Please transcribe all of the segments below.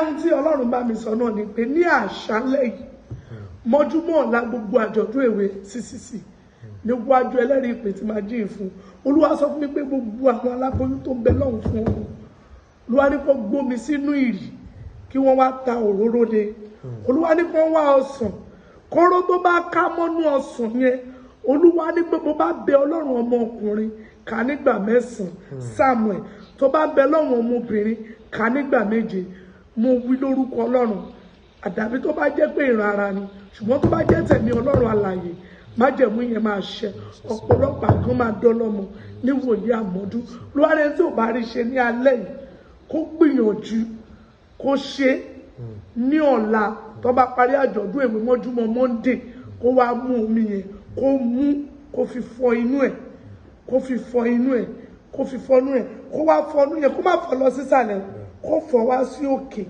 Ohun tí Ọlọ́run bá mi sọ náà ni pé ní àṣálẹ́ yìí mọ́júmọ́ ọ̀la gbogbo àjọ̀dún èwe CCC níwájú ẹlẹ́rìí ìpè tí máa jíìn fún. Olúwa sọ fún mi pé gbogbo àwọn aláboyún tó ń bẹ lọ́hùn fún òun, Olúwa ní kó gbómi sínú ìrì kí wọ́n wá ta òróró lé. Olúwa ní kó wá ọsàn, kóró tó bá ká mọ́nú ọsàn yẹn, Olúwa ní pé bó bá bẹ Ọlọ́run ọmọkùnrin ká nígbà 9, Samuel tó bá bẹ lọ́run ọmọbìnrin ká nígbà 7. Mo wí lórúkọ Ọlọ́run, àdàbí tó bá jẹ́ pé ìran ara ni, ṣùgbọ́n tó bá jẹ́ tẹ̀mí Ọlọ́run alààyè, májẹ̀mú yẹn máa ṣẹ. Ọ̀pọ̀lọpọ̀ àgàn máa dọ́lọ́mọ níwòye àmọ́dún. Olúwa tí ò bá rí ṣe ní alẹ́ yìí kó gbìyànjú kó ṣe ní ọ̀la tó bá parí àjọ̀dún èwe mọ́júmọ́ Monday, kó wá mú omi yẹn kó fi fọ inú ẹ̀, kó fi fọ inú ẹ̀, kó fi fọ inú ẹ̀, kó wá fọ inú yẹn, kó má fọ lọ sísàlẹ̀, kó fọ wá sí òkè,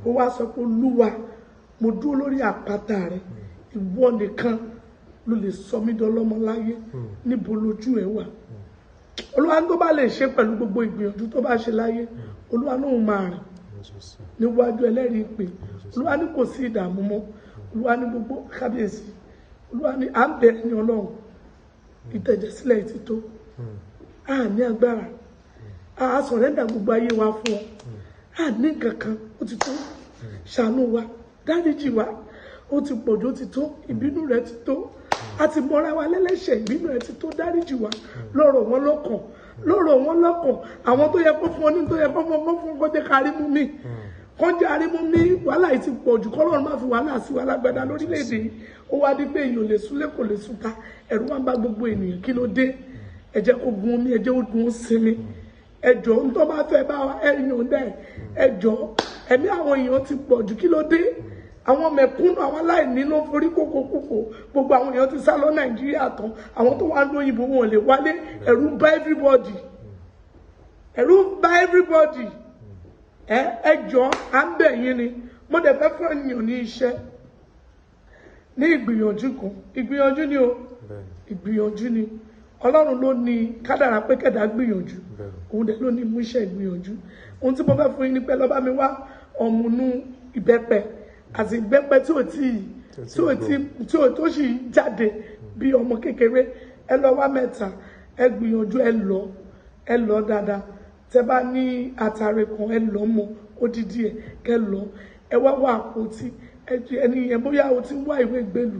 kó wá sọ pé Olúwa mo dúró lórí àpáta rẹ, ìwọ nìkan ló lè sọ mí dọlọ́mọ láyé, níbo lójú ẹ wà. Olúwa tó bá lè ṣe pẹ̀lú gbogbo ìgbìyànjú tó bá ṣe láyé, Olúwa náà máa rìn níwájú ẹlẹ́rìí ìpè. Olúwa ní kò sí ìdààmú mọ́. Olúwa ní gbogbo kábíyèsí, Olúwa ní à ń bẹ̀rẹ̀ ní Ọlọ́run, ìtẹ̀jẹ̀sílẹ̀ ti tó, a ní agbára, a sọ̀rẹ́ndà gbogbo ayé wa fún ọ, a ní kankan, ó ti tó, ṣàánú wa, dáríjì wa, ó ti pọ̀jù, ó ti tó, ìbínú rẹ ti tó, a ti mọ́ra wa lẹ́lẹ́ṣẹ̀, ìbínú rẹ ti tó, dáríjì wa, lọ́rọ̀ wọn lọ́kàn, àwọn tó yẹ kó fún ọ ní tó yẹ kó fún ọ kó jẹ́ kárí mú mi, kó jẹ́ àrímú mi, wàhálà yìí ti pọ̀jù, kọ́lọ́run má fi wàhálà sí wa lágbádá lórílẹ̀‐èdè yìí. Ó wá dé pé èèyàn lè súnlé kò lè súnta, ẹ̀rù wá ń bá gbogbo ènìyàn, kí ló dé? Ẹ jẹ́ kó gun omi, ẹ jẹ́ ó gun ó sinmi, ẹ jọ̀ọ́ ń tó bá fẹ́ bá wa ẹ̀yàn dẹ̀, ẹ jọ̀ọ́ ẹ̀mí àwọn èèyàn ti pọ̀jù, kí ló dé? Àwọn mẹ̀kúnnù, àwọn aláìní ló forí kókó, gbogbo àwọn èèyàn ti sá lọ Nàìjíríà tán, àwọn tó wà ní òyìnbó wọn lè wálé, ẹ̀rù bá everybody, ẹ jọ̀ọ́ à ń bẹ̀ yín ni. Mo dẹ̀ fẹ́ fún ènìyàn ní iṣẹ́, ní ìgbìyànjú kan, ìgbìyànjú ni o, ìgbìyànjú ni. Ọlọ́run ló ní kádàrá pé kẹ́dà gbìyànjú, òun dẹ̀ ló ní mú iṣẹ́ ìgbìyànjú. Ohun tí mo fẹ́ fún yín ni pé lọ bá mi wá ọ̀mùnú ìbẹ́pẹ, àti ìbẹ́pẹ tó sì jáde bí ọmọ kékeré, ẹ lọ wá 3, ẹ gbìyànjú, ẹ lọ dáadáa. Tẹ́ bá ní àtàrẹ kan, ẹ lọ mọ́ odidi ẹ̀, kẹ́ lọ, ẹ wá àpótí, ẹni yẹn bóyá o ti ń wá ìwé ìgbélú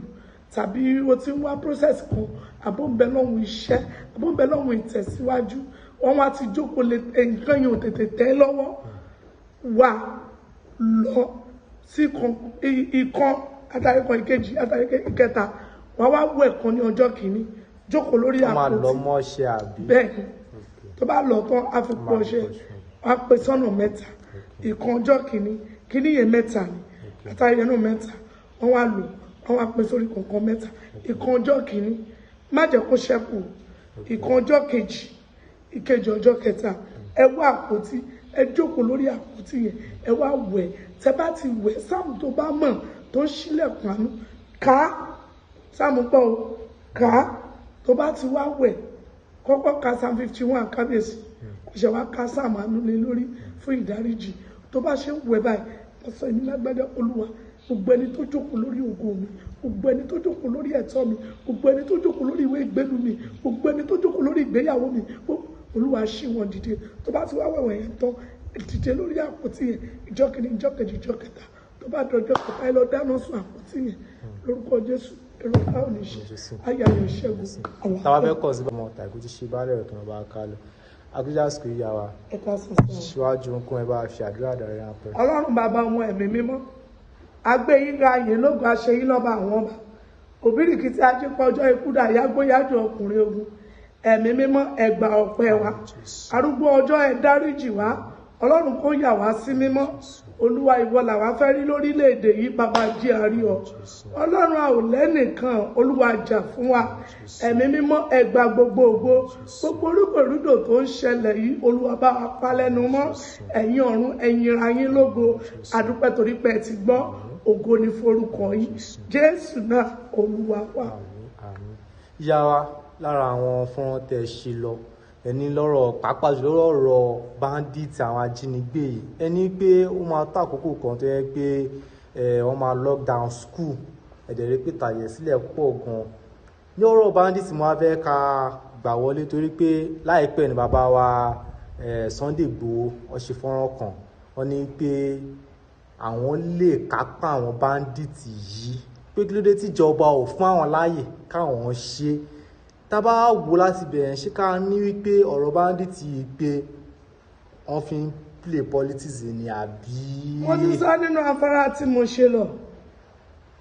tàbí o ti ń wá process kan, àbọ̀nbẹ lọ́hùn iṣẹ́, àbọ̀nbẹ lọ́hùn ìtẹ̀síwájú, wọ́n wá ti jókòó lé nǹkan yẹn ò tètè tẹ́ lọ́wọ́, wà lọ sí ìkan àtàrí kan, ìkejì, àtàrí ìkẹta, wọ́n wá wẹ̀ kan ní ọjọ́ kìíní, jókòó lórí àpótí. Bẹ́ẹ̀ tó bá lọ tán, a fi pọ̀ ṣe, wọ́n á pè sọ́nà 3, ìkan ọjọ́ kìíní yẹn 3 ni, àtàrí yẹn náà 3, wọ́n wá lò, wọ́n wá pè sórí kọ̀ọ̀kan 3, ìkan ọjọ́ kìíní, má jẹ́ kó ṣẹ́kù, ìkan ọjọ́ kejì, ìkejì ọjọ́ kẹta, ẹ wá àpótí, ẹ jókòó lórí àpótí yẹn, ẹ wá wẹ̀. Tẹ́ bá ti wẹ̀, sáàmù tó bá mọ̀ tó ń ṣílẹ̀kùn àánú, ká sáàmù pọ̀ o, ká tó bá ti wá wẹ̀, kọ́kọ́ ka Psalm 51 kábíyèsí, kò ṣe wá ká sáàmù àánú lé lórí fún ìdáríjì. Tó bá ṣe ń wẹ̀ báyìí, wọ́n sọ èmi lágbádá, Olúwa gbogbo ẹni tó jókòó lórí ògo mi, gbogbo ẹni tó jókòó lórí ẹ̀tọ́ mi, gbogbo ẹni tó jókòó lórí ìwé ìgbélú mi, gbogbo ẹni tó jókòó lórí ìgbéyàwó mi, Olúwa ṣí wọn dìde. Tó bá ti wá wẹ̀wẹ̀ yẹn tán, dìde lórí àpótí yẹn, ìjọ́ kìíní, ìjọ́ kejì, ìjọ́ kẹta, tó bá dọjọ́ kẹta, ẹ lọ dáná sun àpótí yẹn lórúkọ Jésù. Èrò ká ò ní ṣe, ayàyò ṣẹ́gun. Táwa fẹ́ kọ̀ sí bá ọmọ ọ̀tà ìkú ti ṣe bá rẹ̀ tó wọn bá ká lọ. Àkújá sùkúrú ìyá wa. Ẹ ká sọ sí ọ. Síwájú nǹkan ẹ bá fi àdúrà darí apẹ. Ọlọ́run bàbá ọmọ ẹ̀mí mímọ́, agbé yín ga ààyè lógo, aṣẹ yín lọ́ba àwọn ọba, òbíríkìtì ajípọ̀jọ́ ikúdà yágbóyájú ọkùnrin ogun, ẹ̀mí mímọ́ ẹ gba ọpẹ́ wa, arúgbó ọjọ́ ẹ dáríjì wá, Ọlọ́run kó yà wá sí mímọ́. Olúwa ìwọ làwa fẹ́ rí lórílẹ̀‐èdè yìí, bàbá jí àrí ọ. Ọlọ́run a ò lẹ́nìkan, Olúwa jà fún wa, ẹ̀mí mímọ́ ẹ gba gbogbo ògo, gbogbo rúgbòrúdò tó ń ṣẹlẹ̀ yìí, Olúwa bá wa pa lẹ́nu mọ́. Ẹ̀yin ọ̀run ẹ yìnra yín lógo, àdúpẹ́ torí pé ẹ ti gbọ́, ògo ni forúkọ yín, Jésù náà Olúwa wa. Ìyá wa, lára àwọn fọ́nrán tẹ́ ṣe lọ ẹni lọ́rọ̀ pàápàá jùlọ lọ́rọ̀ bandit àwọn ajínigbé yìí ẹni pé ó máa tó àkókò kan tó yẹ pé wọ́n máa lockdown school ẹ̀dẹ̀ rí pé tàyẹ̀ sílẹ̀ pọ̀ gan-an ní ọ̀rọ̀ bandit mo wá fẹ́ ká gbà wọlé torí pé láìpẹ́ ní bàbá wa Sunday Igboho wọ́n ṣe fọ́nrán kan wọ́n ní pé àwọn lè kápá àwọn bandit yìí pé kí ló dé tíjọba ò fún àwọn láàyè káwọn ṣe tá bá wò láti bẹ̀rẹ̀ ṣé ká ní wípé ọ̀rọ̀ bandit yìí pé wọ́n fi ń play politics ni àbí. wọ́n ti sọ nínú afárá tí mo ṣe lọ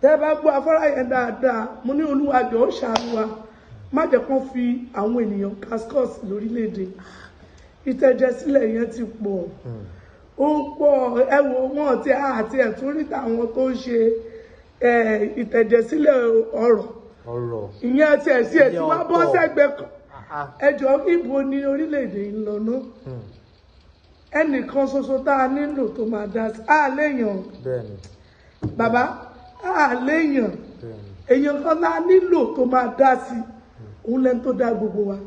tẹ́ bá gbọ́ afárá yẹn dáadáa mo ní Olúwa jọ̀ọ́ ṣàánú wa má jẹ́ kán fi àwọn ènìyàn cascos lórílẹ̀‐èdè ìtẹ̀jẹ̀sílẹ̀ yẹn ti pọ̀ ó pọ̀ ẹ wo wọn ti àti ẹ̀tún rí táwọn tó ń ṣe ìtẹ̀jẹ̀sílẹ̀ ọ̀rọ̀ ìyẹn àti ẹ̀sí ẹ̀ tí wọ́n bọ́ sẹ́gbẹ̀ẹ́ kan ẹjọ́ ibo ní orílẹ̀‐èdè ńlọ́nà ẹnìkan ṣoṣo tá a nílò tó máa dá sí àléèyàn bàbá àléèyàn èèyàn kan tá a nílò tó máa dá sí òun lẹ́nu tó dá gbogbo wa.